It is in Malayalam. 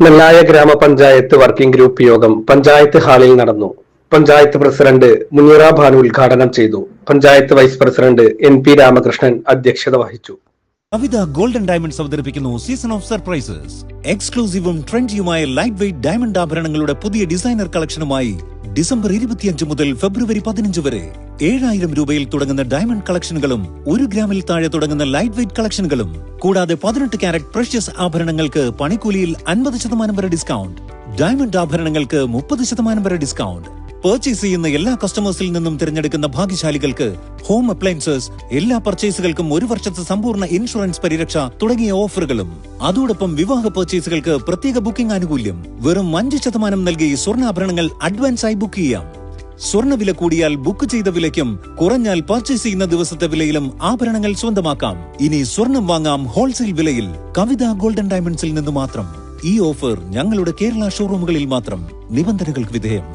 നെല്ലായ ഗ്രാമപഞ്ചായത്ത് വർക്കിംഗ് ഗ്രൂപ്പ് യോഗം പഞ്ചായത്ത് ഹാളിൽ നടന്നു. പഞ്ചായത്ത് പ്രസിഡന്റ് മുനീറ ഭാനു ഉദ്ഘാടനം ചെയ്തു. Panchayat vice president NP Ramakrishnan അധ്യക്ഷത വഹിച്ചു. കവിത ഗോൾഡൻ ഡയമണ്ട്സ് അവതരിപ്പിക്കുന്നു സീസൺ ഓഫ് സർപ്രൈസസ്. എക്സ്ക്ലൂസീവും ട്രെൻഡിയുമായ ലൈറ്റ് വെയ്റ്റ് ഡയമണ്ട് ആഭരണങ്ങളുടെ പുതിയ ഡിസൈനർ കളക്ഷനുമായി ഡിസംബർ 25 മുതൽ ഫെബ്രുവരി 15 വരെ 7000 രൂപയിൽ തുടങ്ങുന്ന ഡയമണ്ട് കളക്ഷനുകളും 1 ഗ്രാമിൽ താഴെ തുടങ്ങുന്ന ലൈറ്റ് വെയ്റ്റ് കളക്ഷനുകളും കൂടാതെ 18 കാരറ്റ് പ്രഷ്യസ് ആഭരണങ്ങൾക്ക് പണിക്കൂലിയിൽ 50% വരെ ഡിസ്കൗണ്ട്, ഡയമണ്ട് ആഭരണങ്ങൾക്ക് 30% വരെ ഡിസ്കൗണ്ട്. പർച്ചേസ് ചെയ്യുന്ന എല്ലാ കസ്റ്റമേഴ്സിൽ നിന്നും തിരഞ്ഞെടുക്കുന്ന ഭാഗ്യശാലികൾക്ക് ഹോം അപ്ലയൻസസ്, എല്ലാ പർച്ചേസുകൾക്കും 1 വർഷത്തെ സമ്പൂർണ്ണ ഇൻഷുറൻസ് പരിരക്ഷ തുടങ്ങിയ ഓഫറുകളും. അതോടൊപ്പം വിവാഹ പർച്ചേസുകൾക്ക് പ്രത്യേക ബുക്കിംഗ് ആനുകൂല്യം. വെറും 5% നൽകി സ്വർണ്ണാഭരണങ്ങൾ അഡ്വാൻസ് ആയി ബുക്ക് ചെയ്യാം. സ്വർണ്ണവില കൂടിയാൽ ബുക്ക് ചെയ്ത വിലയ്ക്കും കുറഞ്ഞാൽ പർച്ചേസ് ചെയ്യുന്ന ദിവസത്തെ വിലയിലും ആഭരണങ്ങൾ സ്വന്തമാക്കാം. ഇനി സ്വർണം വാങ്ങാം ഹോൾസെയിൽ വിലയിൽ. കവിത ഗോൾഡൻ ഡയമണ്ട്സിൽ നിന്ന് മാത്രം. ഈ ഓഫർ ഞങ്ങളുടെ കേരള ഷോറൂമുകളിൽ മാത്രം. നിബന്ധനകൾക്ക് വിധേയം.